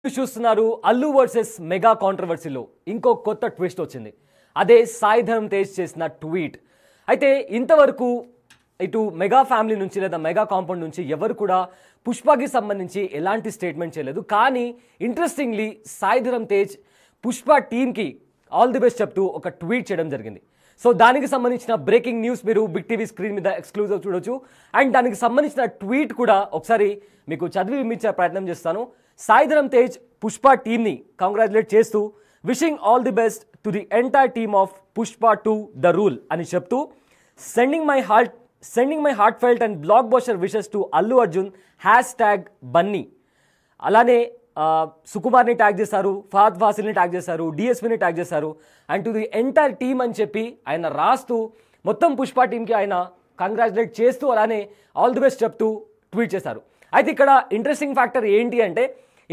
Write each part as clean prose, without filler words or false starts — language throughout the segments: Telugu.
చూస్తున్నారు అల్లు వర్సెస్ మెగా కాంట్రవర్సీలో ఇంకో కొత్త ట్విస్ట్ వచ్చింది. అదే సాయి ధరమ్ తేజ్ చేసిన ట్వీట్. అయితే ఇంతవరకు ఇటు మెగా ఫ్యామిలీ నుంచి లేదా మెగా కాంపౌండ్ నుంచి ఎవరు కూడా పుష్పకి సంబంధించి ఎలాంటి స్టేట్మెంట్ చేయలేదు. కానీ ఇంట్రెస్టింగ్లీ సాయి ధరమ్ తేజ్ పుష్ప టీమ్కి ఆల్ ది బెస్ట్ చెప్తూ ఒక ట్వీట్ చేయడం జరిగింది. సో దానికి సంబంధించిన బ్రేకింగ్ న్యూస్ మీరు బిగ్ టీవీ స్క్రీన్ మీద ఎక్స్క్లూజివ్ చూడొచ్చు. అండ్ దానికి సంబంధించిన ట్వీట్ కూడా ఒకసారి మీకు చదివి వినిపించే ప్రయత్నం చేస్తాను. సాయి ధరమ్ తేజ్ పుష్ప టీమ్ని కంగ్రాచులేట్ చేస్తూ wishing all the best to the entire team of Pushpa 2 the rule అని చెప్తూ sending my heart felt and block buster wishes to Allu Arjun #Bunny. అలానే సుకుమార్ని ట్యాగ్ చేశారు, ఫహద్ ఫాసిల్ని ట్యాగ్ చేశారు, డిఎస్పీని ట్యాగ్ చేశారు. And to the entire team అని చెప్పి ఆయన రాస్తూ మొత్తం పుష్ప టీంకి ఆయన కంగ్రాచులేట్ చేస్తూ అలానే ఆల్ ది బెస్ట్ చెప్తూ ట్వీట్ చేశారు. అయితే ఇక్కడ ఇంట్రెస్టింగ్ ఫ్యాక్టర్ ఏంటి అంటే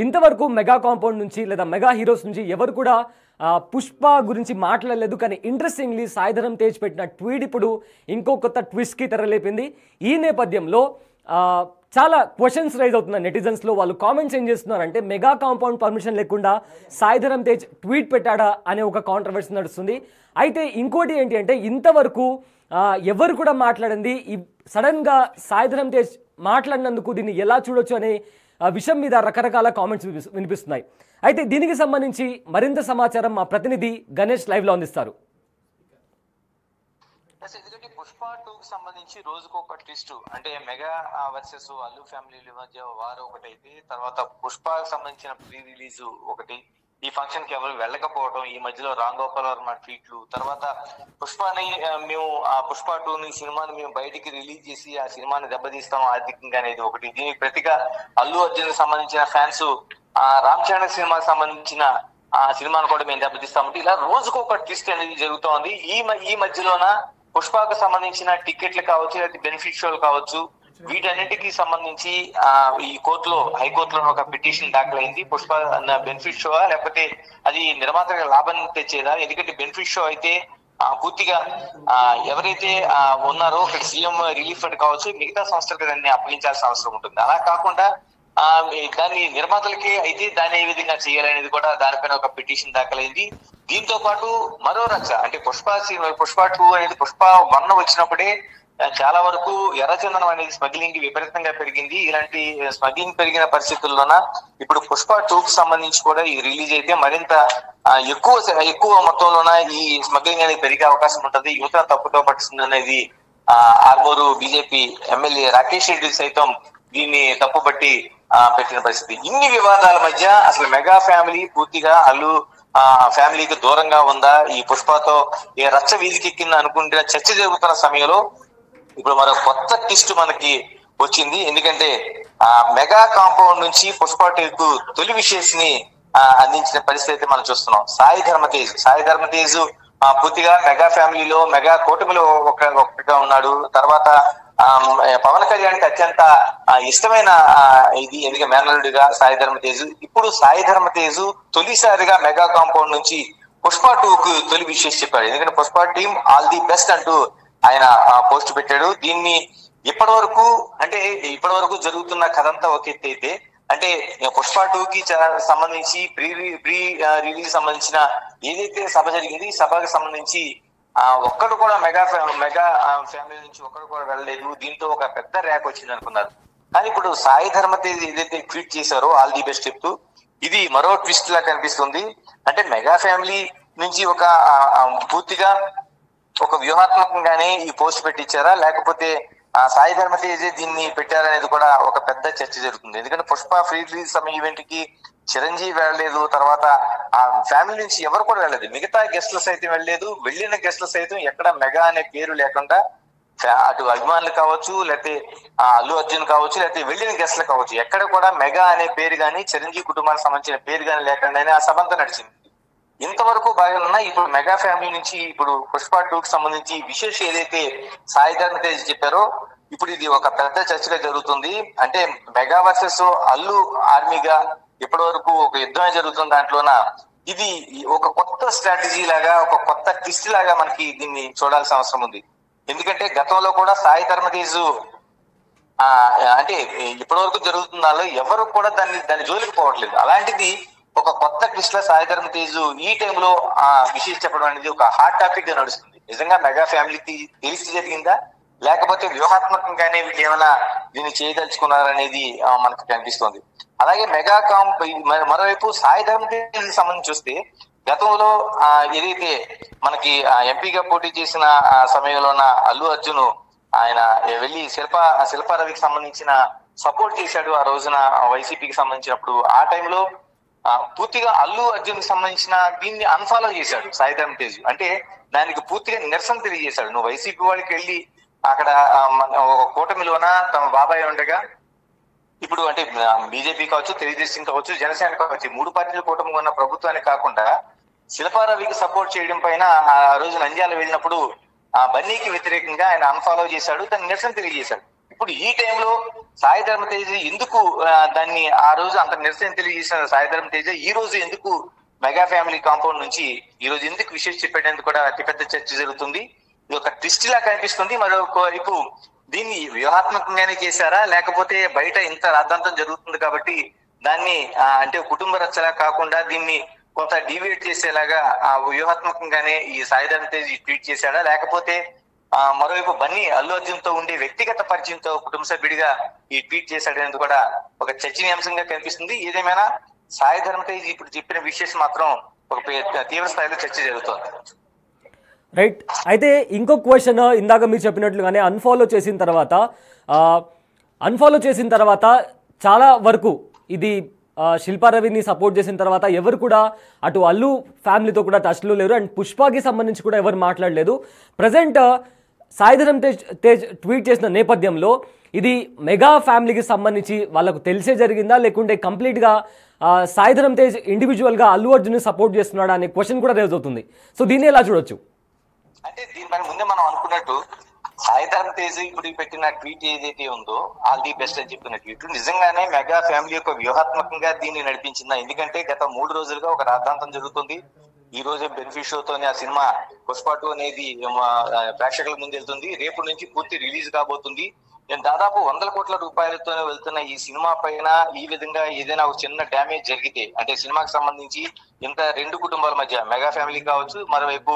ఇంతవరకు మెగా కాంపౌండ్ నుంచి లేదా మెగా హీరోస్ నుంచి ఎవరు కూడా పుష్ప గురించి మాట్లాడలేదు. కానీ ఇంట్రెస్టింగ్లీ సాయి ధరమ్ తేజ్ పెట్టిన ట్వీట్ ఇప్పుడు ఇంకో కొత్త ట్విస్ట్కి తెరలేపింది. ఈ నేపథ్యంలో చాలా క్వశ్చన్స్ రైజ్ అవుతున్నాయి నెటిజన్స్లో. వాళ్ళు కామెంట్స్ ఏం చేస్తున్నారంటే మెగా కాంపౌండ్ పర్మిషన్ లేకుండా సాయి ధరమ్ తేజ్ ట్వీట్ పెట్టాడా అనే ఒక కాంట్రవర్సీ నడుస్తుంది. అయితే ఇంకోటి ఏంటి అంటే ఇంతవరకు ఎవరు కూడా మాట్లాడింది సడన్గా సాయి ధరమ్ తేజ్ మాట్లాడినందుకు దీన్ని ఎలా చూడొచ్చు అనే విషయం మీద రకరకాల కామెంట్స్ వినిపిస్తున్నాయి. అయితే దీనికి సంబంధించి మరింత సమాచారం మా ప్రతినిధి గణేష్ లైవ్లో అందిస్తారు. ఎందుకంటే పుష్ప 2కి సంబంధించి రోజుకు ఒక ట్విస్ట్, అంటే మెగా వర్సెస్ అల్లు ఫ్యామిలీ మధ్య వారు ఒకటైతే, తర్వాత పుష్పకి సంబంధించిన ప్రీ రిలీజ్ ఒకటి, ఈ ఫంక్షన్ కి ఎవరు వెళ్ళకపోవడం, ఈ మధ్యలో రామ్ గోపాల్ వర్మ ట్వీట్లు, తర్వాత పుష్పని మేము ఆ పుష్ప 2 సినిమాని మేము బయటికి రిలీజ్ చేసి ఆ సినిమాని దెబ్బతీస్తాం ఆర్థికంగా అనేది ఒకటి. దీనికి ప్రతిగా అల్లు అర్జున్ సంబంధించిన ఫ్యాన్స్ ఆ రామ్ చరణ్ సినిమాకి సంబంధించిన ఆ సినిమాను కూడా మేము దెబ్బతీస్తామంటే ఇలా రోజుకు ఒక ట్విస్ట్ అనేది జరుగుతోంది. ఈ మధ్యలోన పుష్పకు సంబంధించిన టికెట్లు కావచ్చు, లేదా బెనిఫిషియల్ కావచ్చు, వీటన్నిటికీ సంబంధించి ఈ కోర్టులో హైకోర్టులో ఒక పిటిషన్ దాఖలైంది. పుష్ప బెనిఫిట్ షో లేకపోతే అది నిర్మాతగా లాభం తెచ్చేదా? ఎందుకంటే బెనిఫిట్ షో అయితే పూర్తిగా ఎవరైతే ఉన్నారో ఒక సీఎం రిలీఫ్ ఫండ్ కావచ్చు, మిగతా సంస్థలకు దాన్ని అప్పగించాల్సిన అవసరం ఉంటుంది. అలా కాకుండా దాన్ని నిర్మాతలకి అయితే దాన్ని ఏ విధంగా చేయాలనేది కూడా దానిపైన ఒక పిటిషన్ దాఖలైంది. దీంతో పాటు మరో రచ్చ, అంటే పుష్ప 2 అనేది పుష్ప 1 వచ్చినప్పుడే చాలా వరకు ఎర్రచందనం అనేది స్మగ్లింగ్ విపరీతంగా పెరిగింది. ఇలాంటి స్మగ్లింగ్ పెరిగిన పరిస్థితుల్లోన ఇప్పుడు పుష్ప 2కి సంబంధించి కూడా ఈ రిలీజ్ అయితే మరింత ఎక్కువ మొత్తంలోన ఈ స్మగ్లింగ్ అనేది పెరిగే అవకాశం ఉంటుంది. యువత తప్పుతో పట్టిస్తుంది అనేది ఆర్మూరు బీజేపీ ఎమ్మెల్యే రాకేష్ రెడ్డి సైతం దీన్ని తప్పుపట్టి పెట్టిన పరిస్థితి. ఇన్ని వివాదాల మధ్య అసలు మెగా ఫ్యామిలీ పూర్తిగా అల్లు ఫ్యామిలీకి దూరంగా ఉందా, ఈ పుష్పతో ఏ రచ్చ వీధికెక్కిందా అనుకుంటే చర్చ జరుగుతున్న సమయంలో ఇప్పుడు మరో కొత్త ట్విస్ట్ మనకి వచ్చింది. ఎందుకంటే మెగా కాంపౌండ్ నుంచి పుష్ప 2కు తొలి విషెస్ ని అందించిన పరిస్థితి మనం చూస్తున్నాం. సాయి ధరమ్ తేజ్ పూర్తిగా మెగా ఫ్యామిలీలో మెగా కూటమిలో ఒకటిగా ఉన్నాడు. తర్వాత పవన్ కళ్యాణ్కి అత్యంత ఇష్టమైన ఇది ఎందుకంటే మేనల్లుడిగా సాయి ధరమ్ తేజ్. ఇప్పుడు సాయి ధరమ్ తేజ్ తొలిసారిగా మెగా కాంపౌండ్ నుంచి పుష్ప 2కు తొలి విషెస్ చెప్పాడు. ఎందుకంటే Pushpa team all the best అంటూ ఆయన పోస్ట్ పెట్టాడు. దీన్ని ఇప్పటి వరకు జరుగుతున్న కథ అంతా ఒక ఎత్తు అయితే, అంటే పుష్ప 2కి సంబంధించి ప్రీ రిలీజ్ సంబంధించిన ఏదైతే సభ జరిగింది, ఈ సభకు సంబంధించి ఒక్కడు కూడా మెగా ఫ్యామిలీ నుంచి ఒక్కడు కూడా వెళ్ళలేదు. దీంతో ఒక పెద్ద ర్యాక్ వచ్చింది అనుకున్నారు. కానీ ఇప్పుడు సాయి ధరమ్ తేజ్ ఏదైతే ట్వీట్ చేశారో ఆల్ ది బెస్ట్ చెప్తూ, ఇది మరో ట్విస్ట్ లా కనిపిస్తుంది. అంటే మెగా ఫ్యామిలీ నుంచి ఒక పూర్తిగా ఒక వ్యూహాత్మకంగానే ఈ పోస్ట్ పెట్టించారా, లేకపోతే సాయి ధరమ్ తేజ్ దీన్ని పెట్టారనేది కూడా ఒక పెద్ద చర్చ జరుగుతుంది. ఎందుకంటే పుష్ప ఫ్రీ రిలీజ్ ఈవెంట్ కి చిరంజీవి వెళ్ళలేదు, తర్వాత ఆ ఫ్యామిలీ నుంచి ఎవరు కూడా వెళ్ళలేదు, మిగతా గెస్ట్లు సైతం వెళ్ళలేదు. వెళ్ళిన గెస్ట్లు సైతం ఎక్కడ మెగా అనే పేరు లేకుండా అటు అభిమానులు కావచ్చు, లేకపోతే అల్లు అర్జున్ కావచ్చు, లేకపోతే వెళ్ళిన గెస్ట్లు కావచ్చు, ఎక్కడ కూడా మెగా అనే పేరు కానీ చిరంజీవి కుటుంబానికి సంబంధించిన పేరు కానీ లేకుండానే ఆ సభంతా నడిచింది. ఇంతవరకు బాగా ఉన్నా ఇప్పుడు మెగా ఫ్యామిలీ నుంచి ఇప్పుడు పుష్ప 2కి సంబంధించి విశేష ఏదైతే సాయి ధరమ్ తేజ్ చెప్పారో ఇప్పుడు ఇది ఒక పెద్ద చర్చగా జరుగుతుంది. అంటే మెగా వర్సెస్ అల్లు ఆర్మీగా ఇప్పటి వరకు ఒక యుద్ధమే జరుగుతుంది. దాంట్లోన ఇది ఒక కొత్త స్ట్రాటజీ లాగా, ఒక కొత్త ట్విస్ట్ లాగా మనకి దీన్ని చూడాల్సిన అవసరం ఉంది. ఎందుకంటే గతంలో కూడా సాయి ధరమ్ తేజ్ అంటే ఇప్పటి వరకు జరుగుతున్న దానిలో ఎవరు కూడా దాన్ని జోలికి పోవట్లేదు. అలాంటిది ఒక కొత్త ట్విస్ట్ ల సాయి ధరమ్ తేజ్ ఈ టైంలో విషయం చెప్పడం అనేది ఒక హాట్ టాపిక్ గా నడుస్తుంది. నిజంగా మెగా ఫ్యామిలీకి తెలిసి జరిగిందా, లేకపోతే వ్యూహాత్మకంగానే వీళ్ళు ఏమైనా దీన్ని చేయదలుచుకున్నారనేది మనకు కనిపిస్తుంది. అలాగే మెగా మరోవైపు సాయి ధరమ్ తేజ్ సంబంధించి చూస్తే గతంలో ఏదైతే మనకి ఎంపీగా పోటీ చేసిన సమయంలోన అల్లు అర్జున్ ఆయన వెళ్ళి శిల్పారవికి సంబంధించిన సపోర్ట్ చేశాడు. ఆ రోజున వైసీపీకి సంబంధించినప్పుడు ఆ టైంలో పూర్తిగా అల్లు అర్జున్ కి సంబంధించిన దీన్ని అన్ఫాలో చేశాడు సాయి ధరమ్ తేజ్. అంటే దానికి పూర్తిగా నిరసన తెలియజేశాడు. నువ్వు వైసీపీ వాడికి వెళ్ళి అక్కడ ఒక కూటమిలోన తమ బాబాయ్ ఉండగా ఇప్పుడు అంటే బీజేపీ కావచ్చు, తెలుగుదేశం కావచ్చు, జనసేన కావచ్చు, 3 పార్టీల కూటమి ఉన్న ప్రభుత్వాన్ని కాకుండా శిల్పారవికి సపోర్ట్ చేయడం పైన ఆ రోజు నంద్యాల వెళ్ళినప్పుడు బన్నీకి వ్యతిరేకంగా ఆయన అన్ఫాలో చేశాడు, దాన్ని నిరసన తెలియజేశాడు. ఇప్పుడు ఈ టైంలో సాయి ధరమ్ తేజ్ ఎందుకు దాన్ని ఆ రోజు అంత నిరసన తెలియజేసిన సాయి ధరమ్ తేజ్ ఈ రోజు ఎందుకు మెగా ఫ్యామిలీ కాంపౌండ్ నుంచి ఈ రోజు ఎందుకు విషయం చెప్పేటందుకు కూడా అతిపెద్ద చర్చ జరుగుతుంది. ఇది ఒక ట్విస్ట్ లా కనిపిస్తుంది. మరొక వైపు దీన్ని వ్యూహాత్మకంగానే చేశారా, లేకపోతే బయట ఇంత రాద్ధాంతం జరుగుతుంది కాబట్టి దాన్ని అంటే కుటుంబ రచ్చలా కాకుండా దీన్ని కొంత డివేట్ చేసేలాగా వ్యూహాత్మకంగానే ఈ సాయి ధరమ్ తేజ్ ట్వీట్ చేశాడా, లేకపోతే మరోవైపు బన్నీ అల్లు అర్జున్ తో ఉండే వ్యక్తిగత పరిచయంతో కుటుంబ సభ్యుడిగా ఈ ట్వీట్ చేశాడనేది కూడా ఒక చర్చనీయాంశంగా కనిపిస్తుంది. ఏదేమైనా సాయి ధరమ్ తేజ్ ఇప్పుడు చెప్పిన విషయం మాత్రం ఒక తీవ్ర స్థాయిలో చర్చ జరుగుతోంది. రైట్. అయితే ఇంకొక క్వశ్చన్, ఇందాక మీరు చెప్పినట్లుగానే అన్ఫాలో చేసిన తర్వాత చాలా వరకు ఇది శిల్పారవిని సపోర్ట్ చేసిన తర్వాత ఎవరు కూడా అటు అల్లు ఫ్యామిలీతో కూడా టచ్లో లేరు. అండ్ పుష్పకి సంబంధించి కూడా ఎవరు మాట్లాడలేదు. ప్రజెంట్ సాయి ధరమ్ తేజ్ ట్వీట్ చేసిన నేపథ్యంలో ఇది మెగా ఫ్యామిలీకి సంబంధించి వాళ్ళకు తెలిసే జరిగిందా, లేకుంటే కంప్లీట్గా సాయి ధరమ్ తేజ్ ఇండివిజువల్గా అల్లు అర్జున్ని సపోర్ట్ చేస్తున్నాడా అనే క్వశ్చన్ కూడా రేజ్ అవుతుంది. సో దీన్ని ఎలా చూడొచ్చు? అంటే దీనిపైన ముందే మనం అనుకున్నట్టు సాయి ధరమ్ తేజ్ ఇప్పుడు పెట్టిన ట్వీట్ ఏదైతే ఉందో ఆల్ ది బెస్ట్ అని చెప్పిన ట్వీట్ నిజంగానే మెగా ఫ్యామిలీ యొక్క వ్యూహాత్మకంగా దీన్ని నడిపించిందా? ఎందుకంటే గత 3 రోజులుగా ఒక రాద్ధాంతం జరుగుతుంది. ఈ రోజు బెనిఫిట్ షోతోనే ఆ సినిమా పుష్ప 2 అనేది ప్రేక్షకుల ముందు వెళ్తుంది. రేపు నుంచి పూర్తి రిలీజ్ కాబోతుంది. నేను దాదాపు 100 కోట్ల రూపాయలతోనే వెళ్తున్న ఈ సినిమా పైన ఈ విధంగా ఏదైనా ఒక చిన్న డ్యామేజ్ జరిగితే, అంటే సినిమాకి సంబంధించి ఇంత 2 కుటుంబాల మధ్య మెగా ఫ్యామిలీ కావచ్చు, మరోవైపు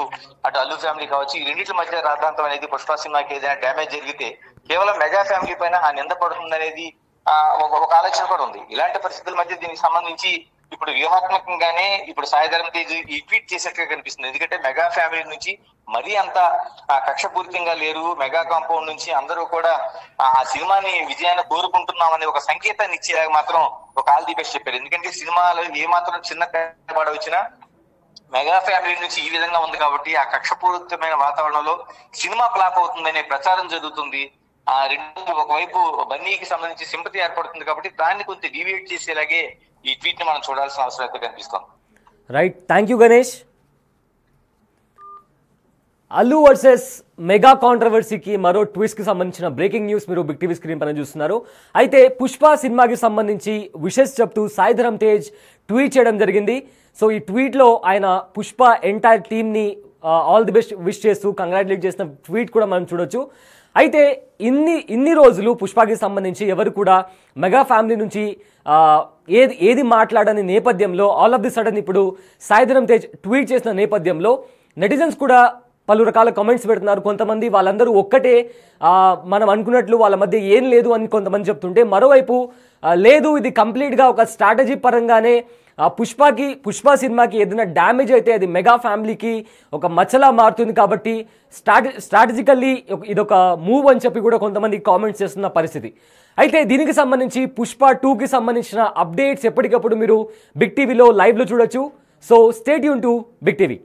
అటు అల్లు ఫ్యామిలీ కావచ్చు, ఈ రెండింటి మధ్య రాద్ధాంతం అనేది పుష్ప సినిమాకి ఏదైనా డ్యామేజ్ జరిగితే కేవలం మెగా ఫ్యామిలీ పైన ఆ నింద పడుతుంది అనేది ఒక ఆలోచన కూడా ఉంది. ఇలాంటి పరిస్థితుల మధ్య దీనికి సంబంధించి ఇప్పుడు వ్యూహాత్మకంగానే ఇప్పుడు సాయి ధరమ్ తేజ్ ఈ ట్వీట్ చేసినట్టుగా కనిపిస్తుంది. ఎందుకంటే మెగా ఫ్యామిలీ నుంచి మరీ అంత కక్షపూరితంగా లేరు. మెగా కాంపౌండ్ నుంచి అందరూ కూడా ఆ సినిమాని విజయాన్ని కోరుకుంటున్నామని ఒక సంకేతాన్ని ఇచ్చేలాగా మాత్రం ఒక ఆల్ ది బెస్ట్ చెప్పారు. ఎందుకంటే సినిమాలో ఏ మాత్రం చిన్న తేడా వచ్చినా మెగా ఫ్యామిలీ నుంచి ఈ విధంగా ఉంది కాబట్టి ఆ కక్షపూరితమైన వాతావరణంలో సినిమా ఫ్లాప్ అవుతుందనే ప్రచారం జరుగుతుంది. రెండు ఒకవైపు బన్నీకి సంబంధించి సింపతి ఏర్పడుతుంది కాబట్టి దాన్ని కొంచెం డివియేట్ చేసేలాగే ఈ ట్వీట్ ని మనం చూడాల్సిన అవసరం అయితే కనిపిస్తుంది. Right, thank you Ganesh. Allu versus mega కాంట్రవర్సీకి మరో ట్విస్ట్కి సంబంధించిన బ్రేకింగ్ న్యూస్ మీరు బిగ్ టీవీ స్క్రీన్ పైన చూస్తున్నారు. అయితే పుష్ప సినిమాకి సంబంధించి విషెస్ చెప్తూ సాయి ధరమ్ తేజ్ ట్వీట్ చేయడం జరిగింది. సో ఈ ట్వీట్లో ఆయన పుష్ప ఎంటైర్ టీమ్ని ఆల్ ది బెస్ట్ విష్ చేస్తూ కంగ్రాచులేట్ చేసిన ట్వీట్ కూడా మనం చూడొచ్చు. అయితే ఇన్ని రోజులు పుష్పకి సంబంధించి ఎవరు కూడా మెగా ఫ్యామిలీ నుంచి ఏది మాట్లాడని నేపథ్యంలో ఆల్ ఆఫ్ ది సడన్ ఇప్పుడు సాయి ధరమ్ తేజ్ ట్వీట్ చేసిన నేపథ్యంలో నెటిజన్స్ కూడా పలు రకాల కామెంట్స్ పెడుతున్నారు. కొంతమంది వాళ్ళందరూ ఒక్కటే, మనం అనుకున్నట్లు వాళ్ళ మధ్య ఏం లేదు అని కొంతమంది చెప్తుంటే, మరోవైపు లేదు ఇది కంప్లీట్గా ఒక స్ట్రాటజీ పరంగానే పుష్ప సినిమాకి ఏదైనా డ్యామేజ్ అయితే అది మెగా ఫ్యామిలీకి ఒక మచ్చలా మారుతుంది కాబట్టి స్ట్రాటజికల్లీ ఇదొక మూవ్ అని చెప్పి కూడా కొంతమంది కామెంట్స్ చేస్తున్న పరిస్థితి. అయితే దీనికి సంబంధించి పుష్ప 2కి సంబంధించిన అప్డేట్స్ ఎప్పటికప్పుడు మీరు బిగ్ టీవీలో లైవ్లో చూడొచ్చు. So stay tune to big TV.